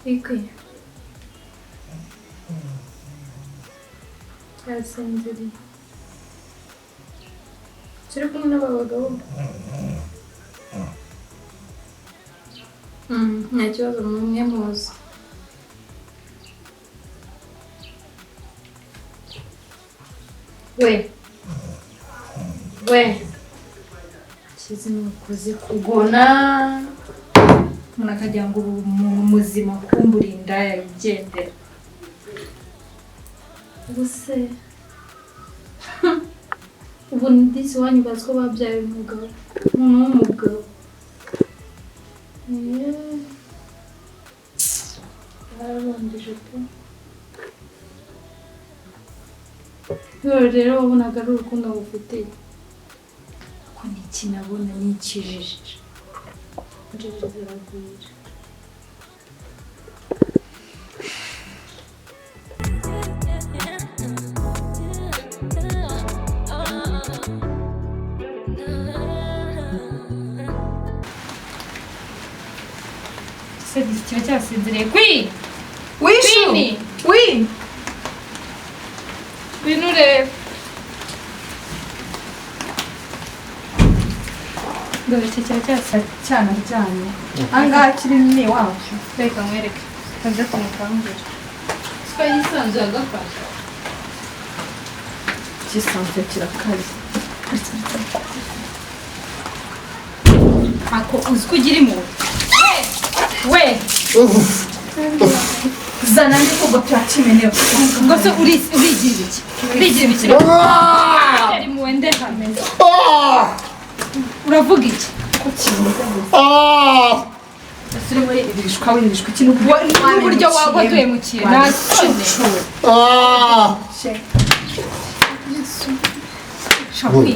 Iki. Yasinziriye. Turi kumwe n'abagabo. Nta kibazo mumwe muzi. We. Kizi nukuze kugona. Munakajya ngo muzima kumburinda yagendera. Ubuse. Ubu ndisi wanyu bazko babyaye umugabo. Umugabo. Arabondije pe. Rero wabonaga ari urukundo ngufitiye. Ko niki nabona nikijije. Njije ziragwira. Sadistic cyasinziriye kwi wishu wi binure dore cyana cyane anga kiri ni wacu reka mwereke kaza tumukambira siko yisanze agafasha kisanze kirakaze ako uziko girimo we zana ndiko gotwachimenewe ngose urigira iki ari muende hameze uravuga iki ko kimeze asire muri ibishwa windishwa ikintu buryo wagotuye mu kintu nasone shapi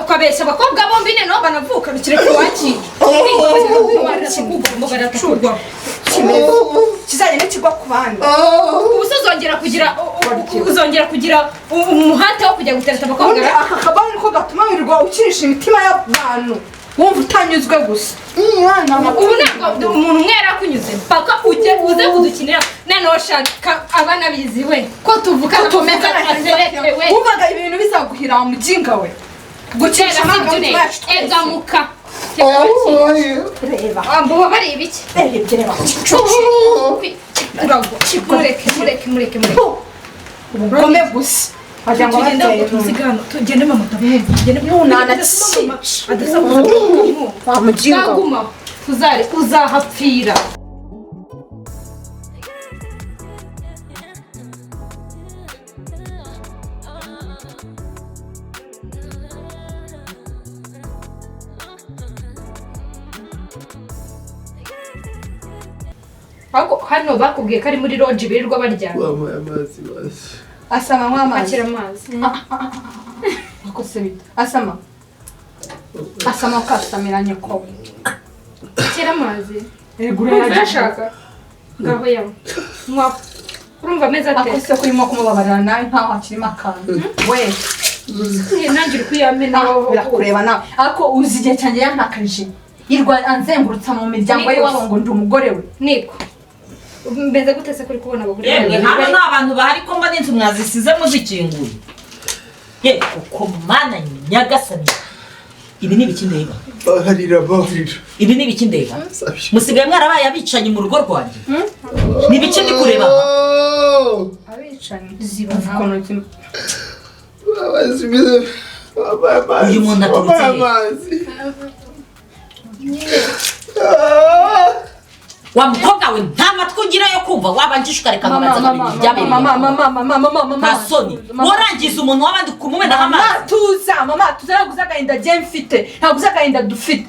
ukabesha abakobwa bombi no banavuka bikire kuwaki kizanye n'ikigwa ku bandi uzongera kugira umuhate wo kujya gutereta abakobwa aka kabani ko gatuma wirirwa ukirisha imitima y'abantu wumva utanyuzwe gusa ubu ntabwo umuntu umwe yarakunyuze paka uze kudukinira none washaka abana bizi we ko tuvuka tumeka azeretewe uvuga ibintu bizaguhira mu mujinga we gucera n'ibyo egamuka reba ambo bari ibiki reba mureke ubugome gusa wagira ngo bateye tugende mama tugende nunana adasaba wa mujinga guma uzahapfira Ako hano bakubwiye kari muri lodge birirwa barya. Amazi basi. Asama nk'amazi. Akira amazi. Ako se bita. Asama kasamiranye ko. Akira amazi. Egure yashaka. Ngaho yawe. Mwa urumva meza ate. Ako se kurimo kumubabarira nawe ntaho akirimo akantu. We. Nangire kuyamena birakureba nawe. Ako uzigiye cyane yantakarije. Yirwa anzengurutsa mu miryango ye wabo ngo ndi umugore we. Niko. Mbeze gutese kuri kubona abagore. Yemwe hano n'abantu bahari ko mba n'inzu mwazisize muzikinguye. Ye uko mana nyagasani. Ibi ni biki ndeba? Baharira. Ibi ni biki ndeba? Musigaye mwarabaye abicanye mu rugo rwanjye. Ni biki ndi kureba? Abicanye ziba kono kimwe. Babazi bize. Uyu muntu aturutse. Wa mukobwa we nta matwi ugira yo kumva wabanjisha ukareka ngabanza kabiri mama Masoni warangiza umuntu wabandi kumumena amazi mama tuza naguzaga inda je mfite naguzaga inda dufite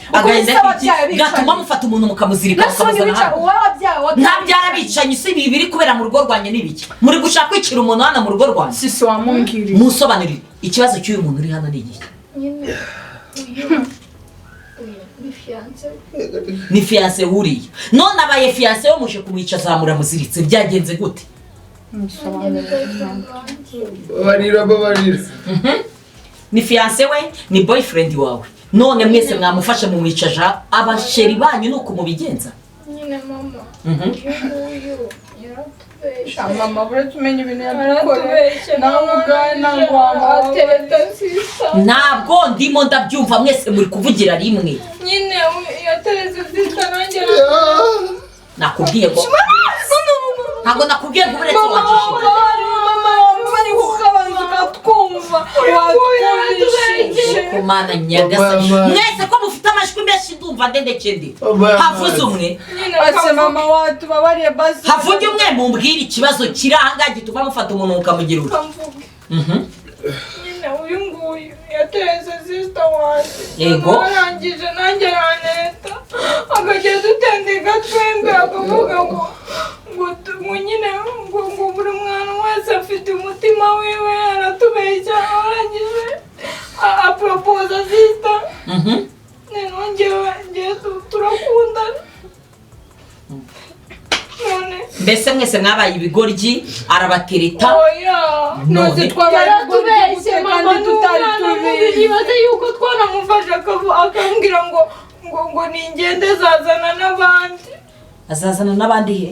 gatuma mufata umuntu mukamuzirika mukamuzana hano ntabyara bicanye isi bibiri kubera mu rugo rwanye nibiki muri gushaka kwicira umuntu hano mu rugo rwanye sisi wamungiri musobanurire ikibazo cy'uyu muntu uri hano ni iki Bifiance ni fiance uriya none abaye fiance wo muje kumwica zamura muziritse byagenze gute Babarira ni fiance we ni boyfriend wawe none mwese mwamufashe mu mwicaja abasheri banyu nuko mubigenza nyine mama mama bure tumenye ibintu yadukoreye namugana ngwama atereta sisa ntabwo ndimo ndabyumva mwese muri kuvugira rimwe nyine yatereza sisa nanjye nakubwiye ngo ntabwo nakubwiye ngo uretse wajishije bari kukabanza twumva watwumvishije kumana nyagasani mwese ko mufite amajwi menshi ndumva ndendekende havuze umwe ase mama watubabariye basi havuge umwe mumbwire ikibazo kiri ahangaha gituma mufata umuntu mukamugira uri nyine uyu nguyu yatereza sisa wanjye yego arangije nanjye araneta akajya dutendeka twembi akavuga ngo nyine ngo buri mwana wese afite umutima wiwe aratubeshya arangije aporopoza sita ngewe turakundana none mbese mwese mwabaye ibigoryi arabatereta none twabaratubeshye mama n'umwana mubi yibaze yuko twanamufashe akambwira ngo ningende zazana n'abandi azazana n'abandi he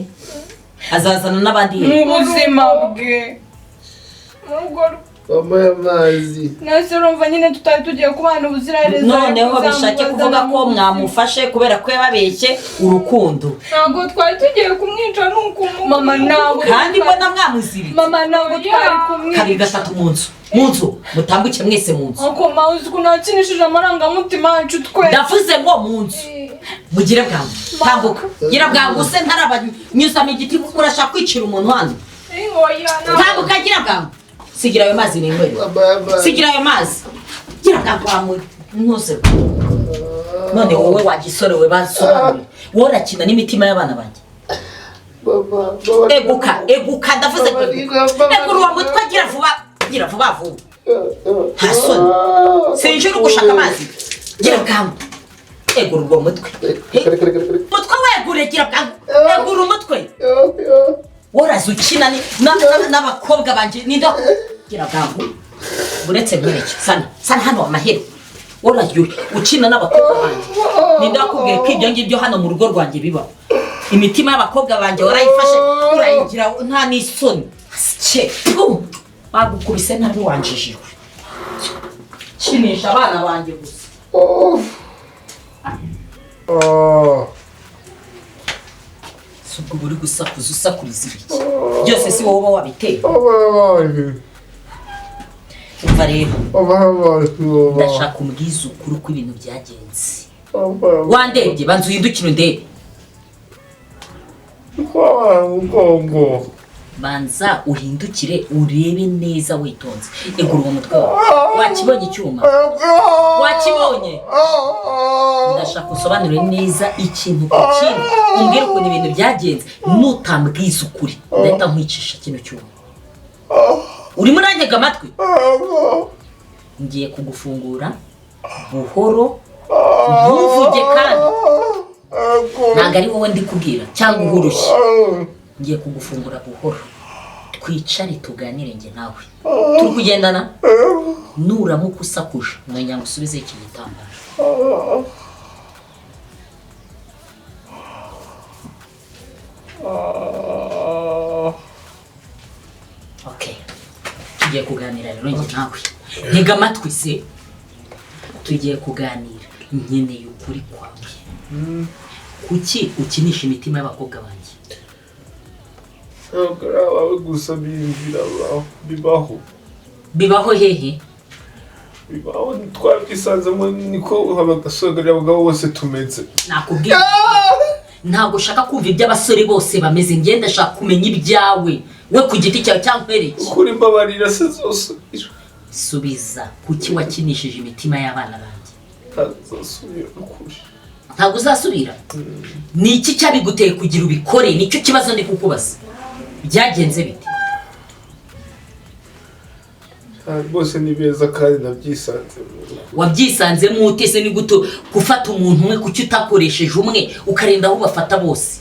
azazana n'abandi he mu buzima bwe mu rugo Mama y'amazi nase urumva nyine tutari tugiye kubana ubuziraherezo noneho bishake kuvuga ko mwamufashe kubera ko yababeshye urukundo ntabwo twari tugiye kumwica nuko mama ntabwo kandi mbona mwamuziritse mama ntabwo twari kumwica kabiri gatatu mu nzu mutambuke mwese mu nzu ako mawuzi ko nakinishije amarangamutima yacu twe ndavuze ngo mu nzu mugire bwangu tambuka gira bwangu se ntarabanyuzamo igiti murashaka kwicira umuntu hano tambuka gira bwangu sigira ayo mazi n'inywere sigira ayo mazi gira bwangu wamuri ntuze none wowe wagisore we basobanure wowe urakina n'imitima y'abana banjye eguka ndavuze ko egura uwo mutwe gira vuba nta soni sinjira gushaka amazi gira bwangu egura uwo mutwe umutwe wegure gira bwangu egura umutwe woraza ukina n'abakobwa banje ninda gira bwangu buretse mwereke sana hano amahero woraza ukina n'abakobwa banje ninda kubwiye ko ibyo ngibyo hano mu rugo rwanjye biba imitima y'abakobwa banje warayifashe urayigira nta n'isoni cye bagukubise nabi wanjijwe kinisha abana banje gusa subwo buri gusakuza usakuriza ibiki byose si wowe wabiteye umva rero ndashaka umbwiza ukuri uko ibintu byagenze wandebye banza uhindukire undebe banza uhindukire urebe neza witonze egura uwo mutwe wawe wakibonye icyuma wakibonye ndashaka usobanure neza ikintu ku kindi umbwire ukuntu ibintu byagenze nutambwiza ukuri ndahita nkwicisha kino cyuma urimo urantega amatwi ngiye kugufungura buhoro ntuvuge kandi ntabwo ari wowe ndi kubwira cyangwa uhurushye ngiye kugufungura buhoro twicare tuganire njye nawe turi kugendana nuramuka usakuje mwenya ngo usubize iki gitambaro okay tugiye kuganira rero njye nawe ntega amatwi se tugiye kuganira nkeneye ukuri kwawe kuki ukinisha imitima y'abakobwa banjye wawe gusa biyumvira bibaho hehe bibaho twabyisanzemo niko abagasogera abagabo bose tumeze nakubwiye ntabwo ushaka kumva iby'abasore bose bameze ngenda ndashaka kumenya ibyawe we ku giti cyawe cyangwa nkwereke ukuri mbabarira se zose subiza kuki wakinishije imitima y'abana banjye ntazasubira ukuri ntabwo uzasubira ni iki cyabiguteye kugira ubikore nicyo kibazo ndi kukubaza byagenze bite bose ni beza kandi nabyisanze. Wabyisanzemo utese ni guto gufata umuntu umwe kuki utakoresheje umwe ukarenda aho bafata bose.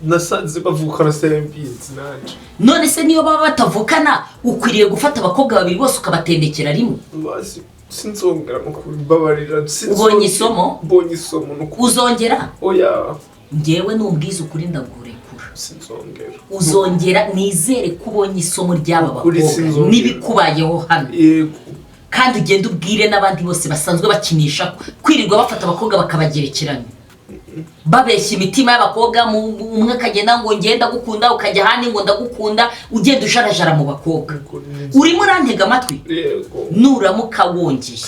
Nasanze bavukana sembizi nanje. None se niyo baba batavukana ukwiriye gufata abakobwa babiri bose ukabatendekera rimwe. Basi sinzongera mukubabarira. Ubonye isomo? Mbonye isomo nuko. Uzongera? Oya. Ngewe numbwiza ukuri ndagurekura. Sinzongera. Uzongera nizere ko ubonye isomo ry'aba bakobwa nibikubayeho hano. Yego. Kandi ugenda ubwire n'abandi bose basanzwe bakinisha kwirirwa bafata abakobwa bakabagerekeranya. Babeshya imitima y'abakobwa umwe kagenda ngo ngenda gukunda ukajya handi ngo ndagukunda ugenda usharajara mu bakobwa. Urimo urantega amatwi? Yego. Nuramuka wongeye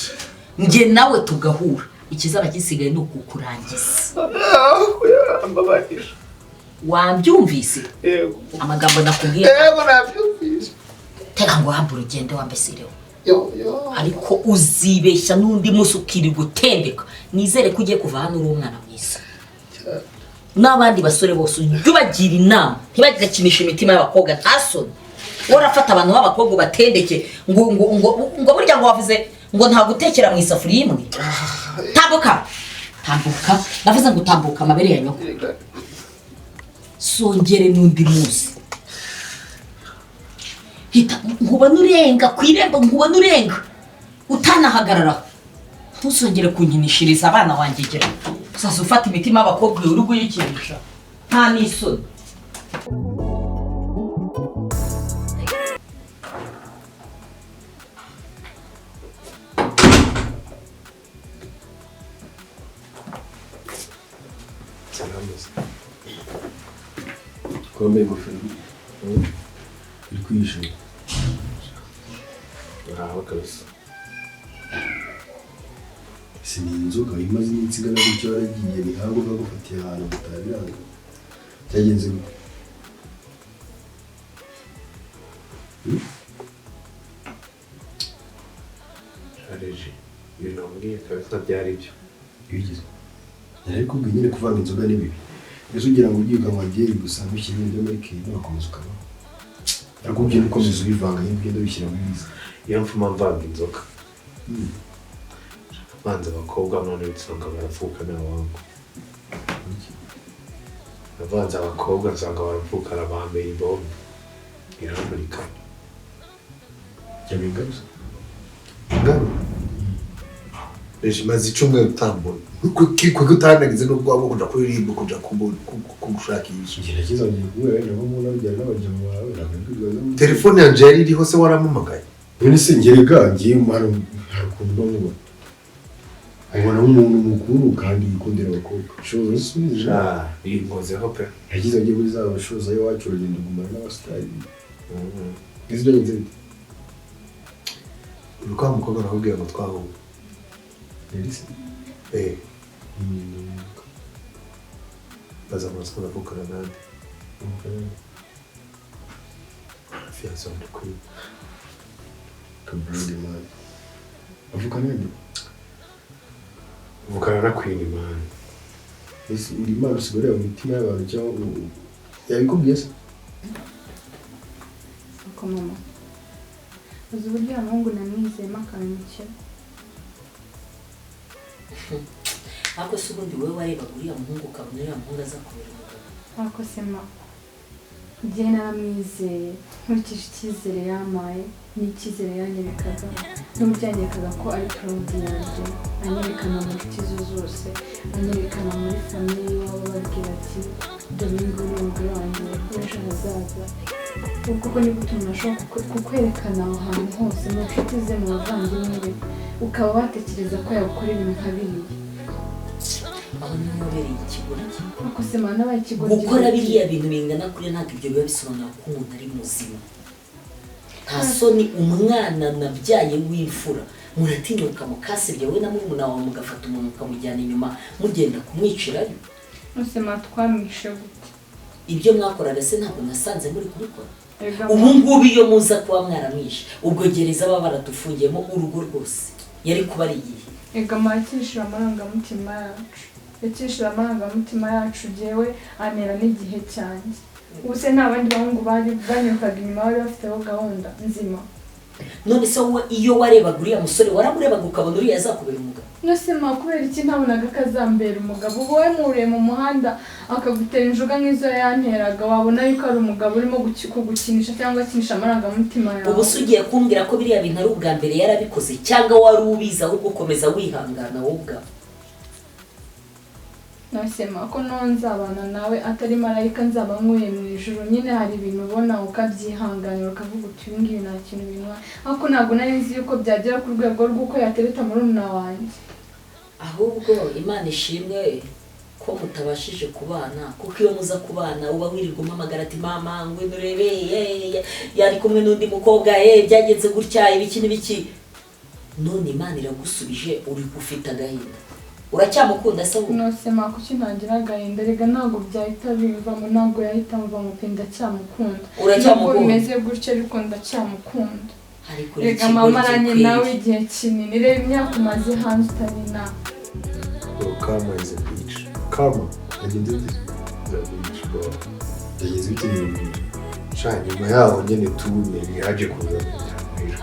nge nawe tugahura ikizaba gisigaye no kukurangiza. Mbabarira. Wabyumvise? Yego. Amagambo nakubwiye. Yego nabyumvise. Tega ngo hambu urugendo wambesireho. Ariko uzibeshya n'undi musi ukirirwa utendeka. Nizere ko ugiye kuva hano uri umwana mwiza. N'abandi basore bose ujye ubagira inama ntibagikinisha imitima y'abakobwa ntasoni. Warafata abantu b'abakobwa batendeke ngo burya ngo wavuze ngo nta gutekera mu isafuriya imwe. Tambuka. Tambuka. Navuze ngo tambuka amabere ya nyoko. Songere n'undi musi. Hita nkubona urenga kwiremba nkubona urenga utanahagarara. Ntuzongere kunkinishiriza abana wanjye gera. Sasa ufata imitima y'abakobwa urugo yikinisha. Nta n'isoni. Kombe ngofero. Irikwisha. Kabisa. Sinzoga imaze iminsi gana gutyo yaragiye bihango bagufatiye ahantu mutabiranga. Cyagenze gute? Shareje. Binongeye kabisa byari byo. Ibigize. Yari kubwiye nyine kuvanga inzoga n'ibibi. Ese ugira ngo ugiye ukanywa byeri gusa mushyire ibyo muri kino bakomeza ukaba. Arakubwiye ukomeza ubivanga n'ibyo bishyira muri izi. Iyo mfuma mvanga inzoga. Banza abakobwa none bisanga baravuka n'abantu. Navanze abakobwa nsanga baravuka arabambeye ibombe. Iramurika. Cyabinga gusa. Ngaro. Maze icumwe utambona. Kuko utanagize n'ubwo wabo kuja kuririmba kuja kugushakisha. Igihe kizagiye kuba wenda bo muna bijyana n'abajama bawe nakubwira. Telefone yanje yari iriho se waramumagaye. None se ngerega ngiye umwana harukundo mubona. Ubona umuntu mukuru kandi yikundira abakobwa. Shoza sunisha. Inkozeho pe. Yagize agiye muri za bashoza yo wacu urugendo gumana n'abastari. Izyo nze. Uruka mukobwa nakubwiye ngo twaho. Elise. Baza amatsiko navukana nande. Fiança onde kuri. Kabrudi man. Avukana nande? Vukana na Queen man. Ese uri man usigore mu mitima y'abantu cyangwa yabikubwiye se? Uko mama. Uzi uburyo Mungu namwizeye makanyuke. Ako subundi wewe wareba guriya muhungu kabone ya muhungu azakubera umugabo. Ako sema. Njye naramwizeye nkurikije icyizere yamaye n'icyizere yanyerekaga n'umubyanyerekaga ko ari proud yanjye anyerekana mu nshuti zose anyerekana muri famille wabo babwira ati Domingo ni umugore wanjye w'ejo hazaza ubwo ni gutuma ashobora kukwerekana aho hantu hose mu nshuti ze mu bavandimwe be ukaba watekereza ko yagukorera ibintu nka biriya. Aho n'umubereye ikigoryi. Ako sema n'abaye ikigoryi. Gukora biriya bintu bingana kuri ntabwo ibyo biba bisobanura ko umuntu ari muzima. Nta soni umwana nabyaye w'imfura muratinyuka mukasebya we na murumuna wawe mugafata umuntu ukamujyana inyuma mugenda kumwicirayo. Usema twamishe gute? Ibyo mwakoraga se ntabwo nasanze muri kubikora. Ubu ngubu iyo muza kuba mwaramwishe ubwo gereza baba baradufungiyemo urugo rwose yari kuba ari igihe. Ega makishira amarangamutima yacu. Yakishira amarangamutima yacu jewe anera n'igihe cyanjye. Ubuse nta bandi bahungu bari banyukaga inyuma bari bafiteho gahunda nzima. none se wowe iyo warebaga uriya musore waramurebaga ukabona uriya azakubera umugabo nose ma kubera iki ntabonaga kazambera umugabo wowe muriye mu muhanda akagutera injuga nk'izo yanteraga wabona yuko ari umugabo urimo kugukinisha cyangwa akinisha amarangamutima yawe ubu se ugiye kumbwira ko biriya bintu ari ubwa mbere yarabikoze cyangwa wari ubizi ahubwo ukomeza wihangana wowe ubwawe nasema ko nzabana nawe atari marayika nzaba nkuye mu ijuru nyine hari ibintu ubona ukabyihanganira ukavuga uti ibi ngibi nta kintu binwa ariko ntabwo nari nzi yuko byagera ku rwego rw'uko yatereta murumuna wanjye ahubwo Imana ishimwe ko mutabashije kubana kuko iyo muza kubana uba wirirwa umpamagara ati mama ngwino urebe yari kumwe n'undi mukobwa byagenze gutya ibiki n'ibiki none Imana iragusubije uri gufite agahinda uracyamukunda se ubu nose ma kuki ntagira agahinda rega ntabwo byahita bivamo ntabwo yahita mvamo pe ndacyamukunda uracyamukunda bimeze gutya ariko ndacyamukunda rega mama aranye nawe igihe kinini reba imyaka umaze hanze utari nawe karma is a bitch karma yagenze bite yagenze bite n'ibintu sha nyuma yaho nyine tubunye yaje kuza mwira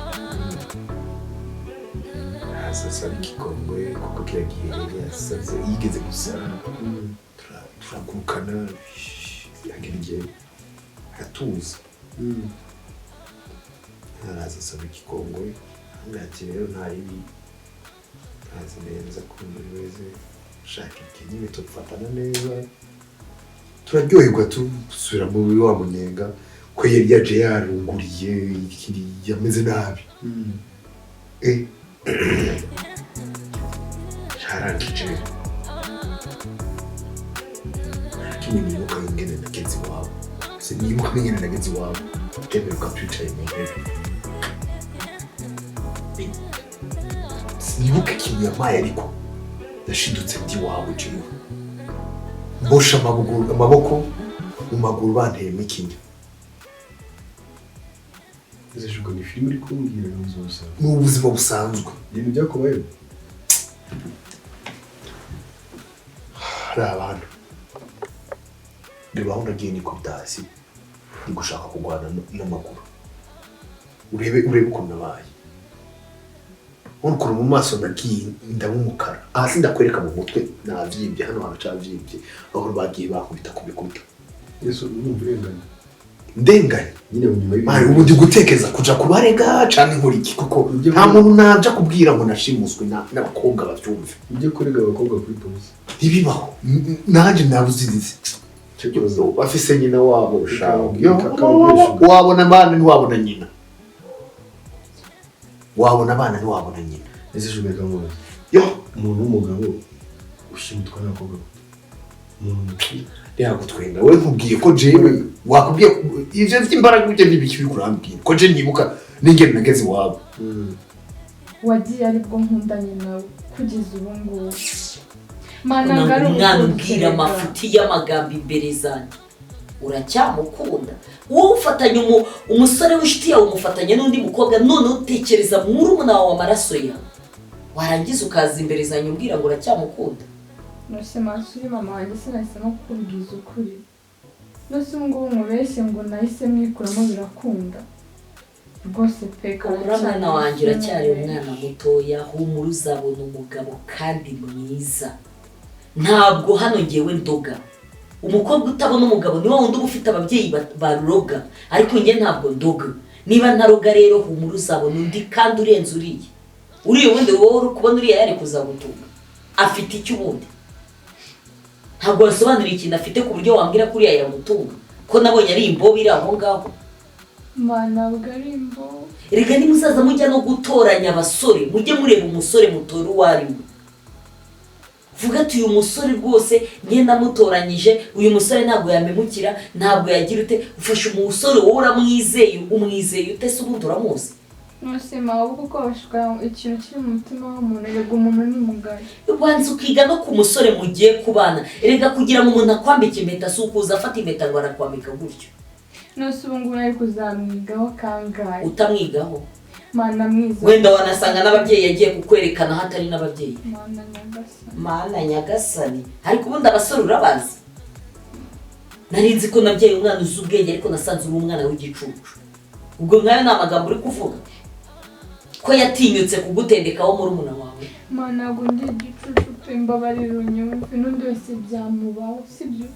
sasa ikikongwe kuko kiragiye yasaze yigeze gusara turagurukana yagiye atuza araza sasa ikikongwe ngati rero ntaribi azi neza ko muri wese shaka ikinyi tufatana neza turaryoherwa tusubira mu wa munyenga ko yari yaje yarunguriye ikiri yameze nabi Charangije Kimi nibuka ingene nagenzi wabo sinibuka ingene nagenzi wabo Kebe computer imwe sinibuka kimi yamaye ariko yashidutse ndi wabo jiwe mbosha amaboko mu maguru banteye mikinya Zishuko ni filime uri kumbwira n'uzose mu buzima busanzwe ibintu byakubayeho hari abantu reba aho nagiye ni kubitasi ni gushaka kurwana n'amaguru urebe ukuntu nabaye ukuntu mu maso nagiye ndamumukara hasi ndakwereka mu mutwe navyimbye hano haracavyimbye aho bagiye bakubita ku bikuta Yesu urumva urenganya ndenganya nyine nyuma y'ibintu ubu ndi gutekeza kuja kubarega canke nkuriki kuko nta muntu naja kubwira ngo nashimuswe n'abakobwa bavyumve ujye kurega abakobwa kuri polisi ibibaho nanje nabuzize cyo bafise nyina wabo ushaho wabona abana ntiwabona nyina wabona abana ntiwabona nyina ese shubeka ngo yo umuntu w'umugabo ushimutwa n'abakobwa Yago twenga we nkubwiye ko jewe wakubwiye ivyo vy'imbaraga uje n'ibiki bikurambwiye ko je nibuka n'ingene nageze wabo wagiye aribwo nkundanye nawe kugeza ubu ngubu umwana ubwira amafuti y'amagambo imbere zanjye uracyamukunda wowe ufatanya umusore w'inshuti yawe umufatanya n'undi mukobwa none utekereza murumuna wawe amaraso yawe warangiza ukaza imbere zanjye umbwira ngo uracyamukunda nose masuri mama wanjye sinahisemo kukubwiza ukuri nose ngo mubeshye ngo nahise mwikuramo birakunda rwose peka umwana wanjye uracyari umwana mutoya humura uzabona umugabo kandi mwiza ntabwo hano ngewe ndoga umukobwa utabona umugabo niwe wundi uba ufite ababyeyi baroga ariko njye ntabwo ndoga niba ntaroga rero humura uzabona undi kandi urenze uriya wundi wowe uri kubona uriya yari kuzagutunga afite icyo ubundi ntabwo wasobanuriye ikintu afite ku buryo wambwira ko uriya yamutunga ko nabonye ari imbobo iri aho ngaho ntabwo ari imbobo reka nimuzaza mujya no gutoranya abasore mujye mureba umusore mutora uwo ari we vuga ati uyu musore rwose njye namutoranyije uyu musore ntabwo yamemukira ntabwo yagira ute ufashe umusore wowe uramwizeye umwizeye ute se ubundi uramuzi nose mawe kuko bashaka ikintu kiri mu mutima w'umuntu rega umuntu ni mugari ubanza ukiga no ku musore mugiye kubana rega kugira ngo umuntu akwambike impeta si ukuza afata impeta ngo arakwambika gutyo nose ubu ngubu nari kuzamwigaho kangahe utamwigaho mana mwiza wenda wanasanga n'ababyeyi yagiye kukwerekana hatari n'ababyeyi mana nyagasani ariko ubundi abasore urabazi narinzi ko nabyaye umwana uzi ubwenge ariko nasanze uri umwana w'igicucu ubwo mwayo ni amagambo uri kuvuga ko yatinyutse kugutendekaho murumuna wawe. Mana ntabwo ndi igicucu pe mbabarira unyumve n'undi wese byamubaho sibyo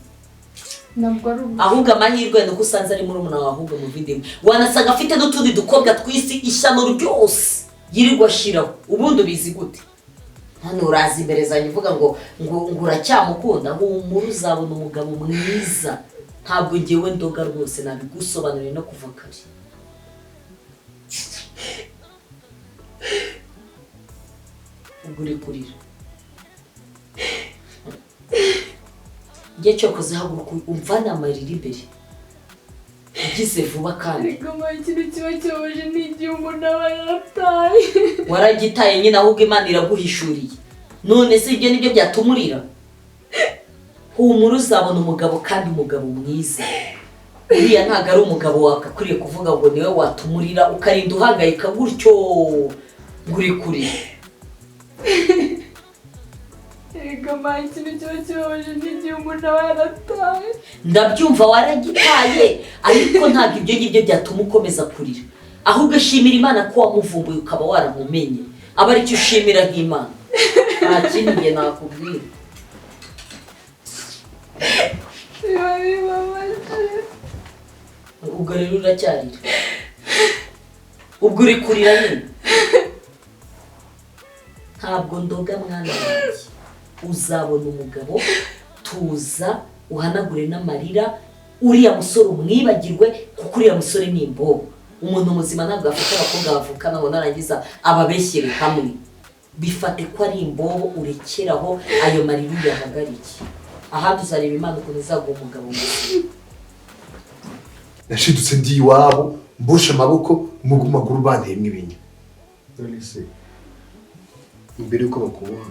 ntabwo ari ubu ahubwo amahirwe nuko usanze ari murumuna wawe ahubwo mu video wanasanga afite n'utundi dukobwa twisi ishyano ryose yirirwa ashiraho ubundi ubizi gute hano urazi imbere zanjye uvuga ngo uracyamukunda humura uzabona umugabo mwiza ntabwo ngewe ndoga rwose nabigusobanuriye no kuva kare. Ugure kurira Giye koze haguruka umvana amarira imbere ugize vuba kandi igoma ikintu kiba cyoje n'igihe umuntu aba yarataye waragitaye nyine ahubwo Imana iraguhishuriye none se ibyo nibyo byatumurira humura uzabona umugabo kandi umugabo mwiza uriya ntago ari umugabo wakakuriye kuvuga ngo niwe watumurira ukarinda uhangayika gutyo nguri kuri igoma ikintu kiba cyoje n'igihe umuntu aba yarataye ndabyumva waragitaye ariko ntabwo ibyo ngibyo byatuma ukomeza kurira ahubwo shimira Imana ko wamuvumbuye ukaba waramumenye aba ari cyo ushimira nk'Imana nta kindi ngiye nakubwira. Ubwo rero uracyarira ubwo uri kurira nyine ntabwo ndoga mwana wanjye uzabona umugabo tuza uhanagure n'amarira uriya musore umwibagirwe kuko uriya musore ni imbobo umuntu muzima ntabwo afite abakobwa bavukana ngo narangiza ababeshyere hamwe bifate ko ari imbobo urekeraho ayo marira uyahagarike aha tuzareba Imana ukuntu izaguha umugabo mwiza. Nashidutse ndi iwabo mbosha amaboko mu maguru banteyemwe ibinya none se imbere yuko bakuboha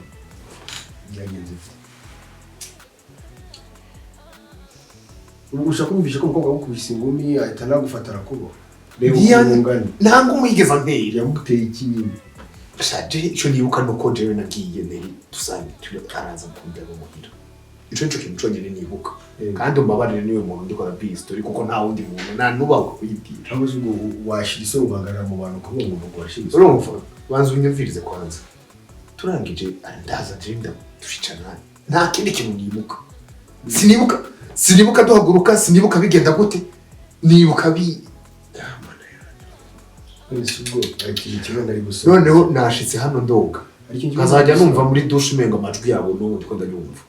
byagenze ubu ushaka kumvisha ko umukobwa agukubise ingumi ahita nagufata arakuboha reba umungani ntabwo umwigeza ntera yaguteye ikinyini shaje icyo nibuka nuko jewe nagiye neri dusange araza kundeba muhira icyo cyo kintu cyonyine nibuka kandi umbabarire niwe muntu ndikora bistory kuko nta wundi muntu nta nubaho kuyibwira cyangwa se ngo washira isoro ugahagarara mu bantu kuko umuntu washira isoro urumva banza unyumvirize kwanza turangije ndaza jenda dushicana nta kindi kintu nibuka sinibuka duhaguruka sinibuka bigenda gute nibuka noneho nashitse hano ndoga nkazajya numva muri dushe umenga amajwi yabo n'ubu ndiko ndanyumva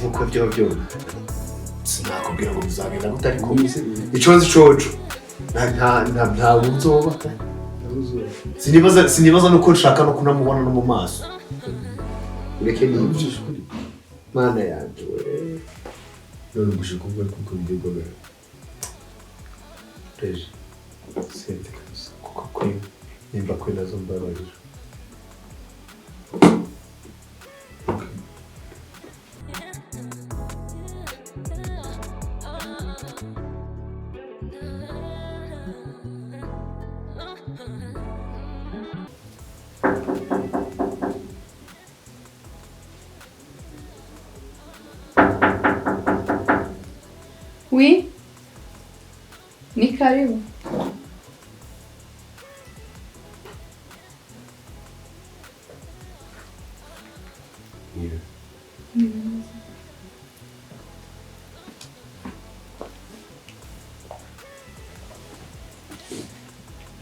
uko byo sinakubwira ngo bizagenda gute ariko icyo nzi coco nta uzoba sinibaza nuko nshaka no kunamubona no mu maso ureke n'ibyo mana yanjye none gushika ubwo kuko bigogora reje sente kuko kuri nimba kuri nazo mbabarira Oui, ni karibu.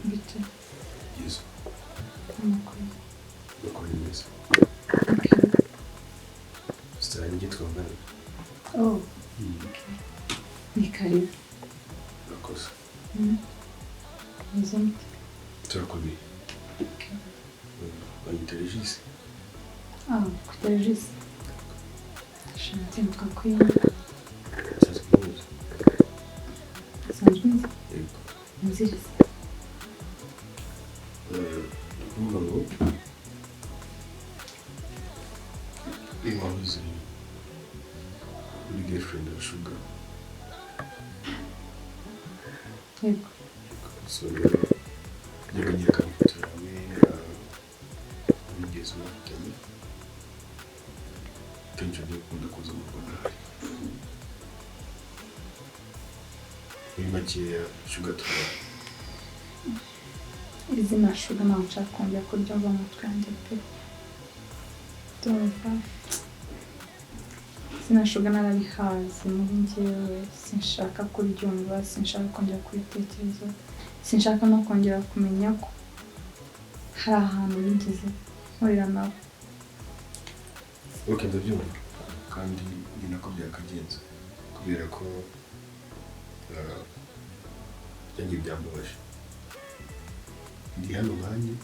Bitte. Yes. Oh. Ni karibu. Murakoze. Muzamute. Turakomeye. Banyita Regis. Kuta Regis. Shanti mukakwiye. Sanzwe nzi. Nziriza. Kuvuga ngo impamvu ziri uri girlfriend wa Sugar. Yego. So yaganye akamufotora hamwe bigeze mu bitanye kenshi agiye gukunda kuza mu Rwanda kwakira Sugar tuba izina Sugar ntabwo nshaka kongera kuryumva mu mutwe wanjye pe ndumva izina Sugar narabihaze muri njyewe sinshaka kuryumva sinshaka kongera kubitekereza sinshaka no kongera kumenya ko hari ahantu bigeze nkorera nawe ndabyumva kandi ni nako byakagenze kubera ko byagiye byambabaje ndi hano nkanjye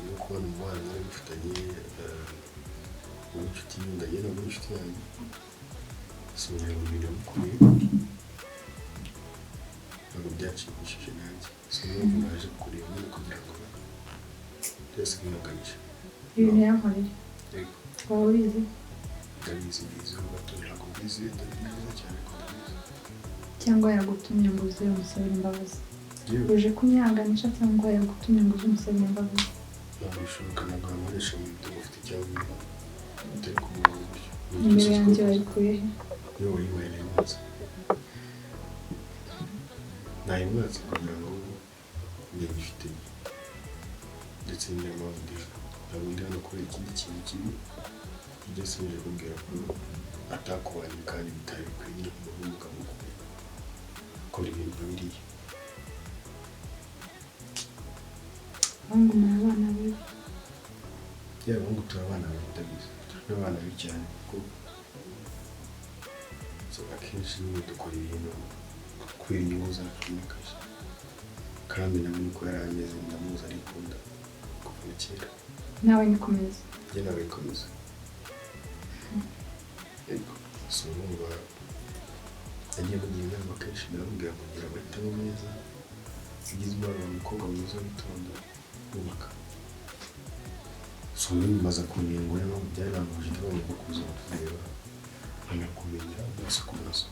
no kubona umubano mwari mufitanye n'inshuti ndagenda muri inshuti yanjye sinjya mu bintu bikomeye ntabwo byacishije nanjye sinumva naje kureba nyine kugira ngo byose bihaganishe ibintu yankoreye waba ubizi ndabizi biziho gato ntabwo mbizi ndabizi cyane ko ndabizi cyangwa yagutumye ngo uze umusabire imbabazi uje kunyanganisha cyangwa yagutumye ngo uze umusabire imbabazi ntabwo bishoboka ntabwo wamuresha mu bintu ufite icyaha utari kumenya uburyo nimero yanjye wayikuye he iyo wayibaye neza nayimwatse kugira ngo ngifite ndetse n'impamvu ntabwo ndi hano kubera ikindi kintu kibi ibyo sinje kubwira ko atakubanye kandi bitari bikwiye umugabo ukora ibintu biriya abahungu muri abana be yaba abahungu turi abana babi ndabizi turi n'abana babi cyane kuko akenshi nyine dukora ibintu kubera inyungu zacu n'akazi kandi nawe niko yari ameze ndamuzi arikunda kuva kera nawe nikomeza njye nawe nikomeza yego si urumva nagiye mugira inama kenshi ndamubwira ngo ngira amahitamo meza ugize umwana umukobwa mwiza witonda wubaka si ubundi maze kumengo rero byarangaje ndabona kuza kureba nkanakumenya amaso ku maso